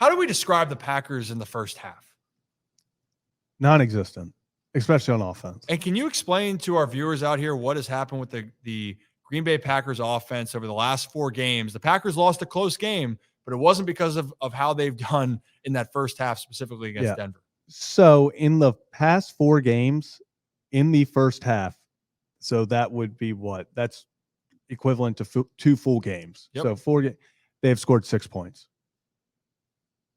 How do we describe the Packers in the first half? Non-existent, especially on offense. And can you explain to our viewers out here what has happened with the Green Bay Packers offense over the last 4 games? The Packers lost a close game, but it wasn't because of how they've done in that first half, specifically against Denver. So in the past 4 games, in the first half, so that would be what? That's equivalent to 2 full games. Yep. So 4 they have scored 6 points.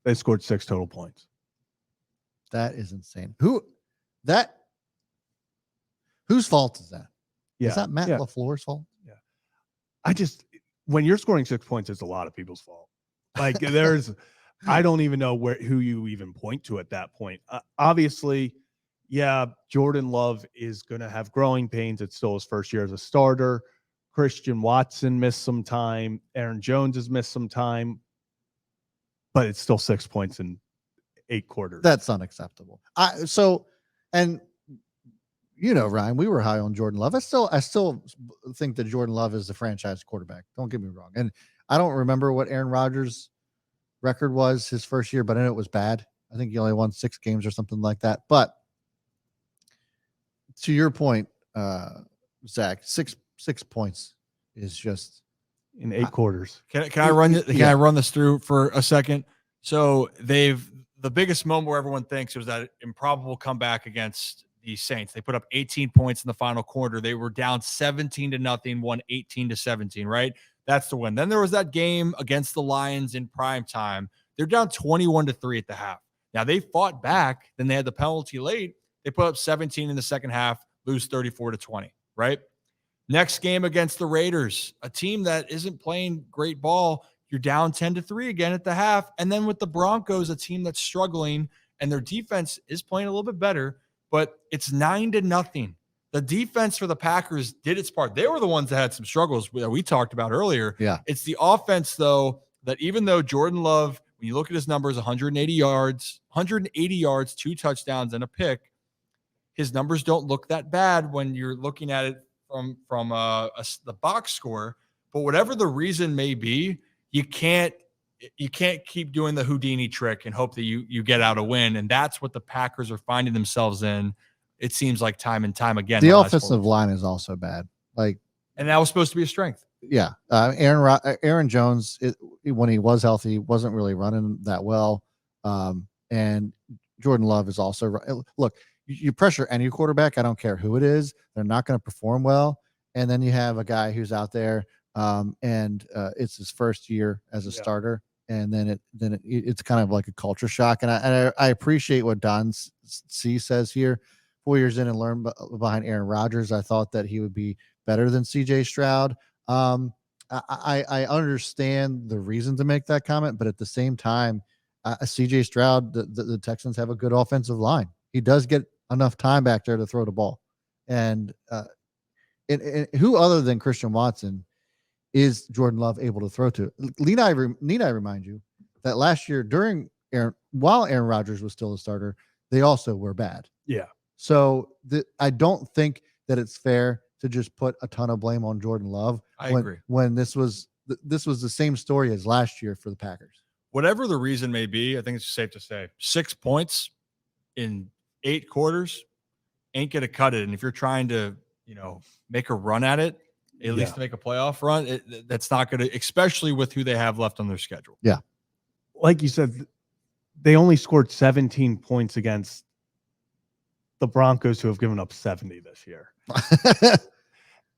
They scored 6 total points. That is insane. Whose fault is that? Yeah. Is that Matt LaFleur's fault? Yeah. When you're scoring 6 points, it's a lot of people's fault. Like I don't even know who you even point to at that point. Obviously, Jordan Love is going to have growing pains. It's still his first year as a starter. Christian Watson missed some time. Aaron Jones has missed some time. But it's still 6 points in 8 quarters. That's unacceptable. Ryan, we were high on Jordan Love. I still think that Jordan Love is the franchise quarterback. Don't get me wrong. And I don't remember what Aaron Rodgers' record was his first year, but I know it was bad. I think he only won 6 games or something like that. But to your point, Zach, 6 points is just in 8 quarters. Can I run this through for a second? So the biggest moment where everyone thinks it was that improbable comeback against the Saints. They put up 18 points in the final quarter. They were down 17-0, won 18-17, right? That's the win. Then there was that game against the Lions in prime time. They're down 21-3 at the half. Now they fought back. Then they had the penalty late. They put up 17 in the second half, lose 34-20, right? Next game against the Raiders, a team that isn't playing great ball. You're down 10-3 again at the half. And then with the Broncos, a team that's struggling and their defense is playing a little bit better, but it's 9-0. The defense for the Packers did its part. They were the ones that had some struggles that we talked about earlier. Yeah. It's the offense, though, that even though Jordan Love, when you look at his numbers, 180 yards, 2 touchdowns, and a pick, his numbers don't look that bad when you're looking at it from the box score. But whatever the reason may be, you can't keep doing the Houdini trick and hope that you get out a win. And that's what the Packers are finding themselves in. It seems like time and time again. The offensive line is also bad. And that was supposed to be a strength. Yeah. Aaron Jones, when he was healthy, wasn't really running that well. And Jordan Love is also, look, you pressure any quarterback, I don't care who it is, they're not going to perform well. And then you have a guy who's out there and it's his first year as a starter. And then it's kind of like a culture shock. And I appreciate what Don C says here. 4 years in and learn behind Aaron Rodgers, I thought that he would be better than CJ Stroud. I understand the reason to make that comment, but at the same time, CJ Stroud, the Texans have a good offensive line. He does get enough time back there to throw the ball. And who other than Christian Watson is Jordan Love able to throw to? Need I remind you that last year while Aaron Rodgers was still a starter, they also were bad. Yeah. So I don't think that it's fair to just put a ton of blame on Jordan Love. I agree. When this was the same story as last year for the Packers. Whatever the reason may be, I think it's safe to say 6 points in 8 quarters ain't going to cut it. And if you're trying to, make a run at it, at least to make a playoff run, that's not going to, especially with who they have left on their schedule. Yeah. Like you said, they only scored 17 points against the Broncos, who have given up 70 this year.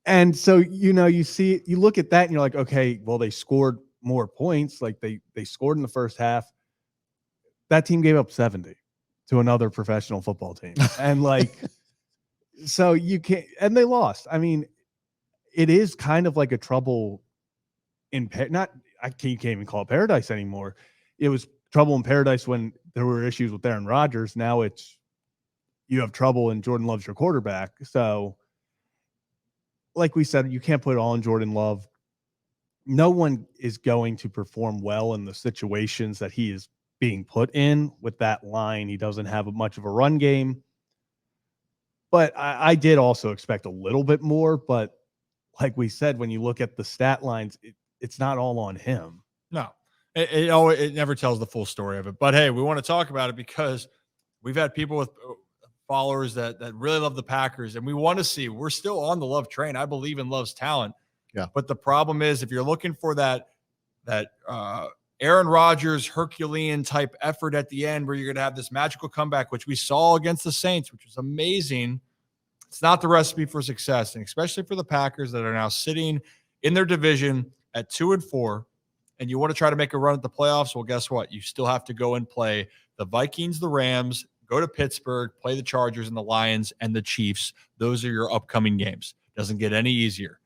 And so, you look at that and you're like, okay, well, they scored more points. Like they scored in the first half. That team gave up 70 to another professional football team. And so you can't, and they lost. I mean, it is kind of like a trouble in I can't even call it paradise anymore. It was trouble in paradise when there were issues with Aaron Rodgers. Now you have trouble and Jordan Love's your quarterback. So like we said, you can't put it all on Jordan Love. No one is going to perform well in the situations that he is being put in with that line. He doesn't have much of a run game. But I did also expect a little bit more. But like we said, when you look at the stat lines, it's not all on him. No. It never tells the full story of it. But hey, we want to talk about it because we've had people with followers that really love the Packers, and we want to see. We're still on the Love train. I believe in Love's talent. Yeah. But the problem is, if you're looking for that Aaron Rodgers Herculean type effort at the end, where you're going to have this magical comeback, which we saw against the Saints, which was amazing, it's not the recipe for success, and especially for the Packers that are now sitting in their division at 2-4. And you want to try to make a run at the playoffs, well, guess what? You still have to go and play the Vikings, the Rams, go to Pittsburgh, play the Chargers and the Lions and the Chiefs. Those are your upcoming games. Doesn't get any easier.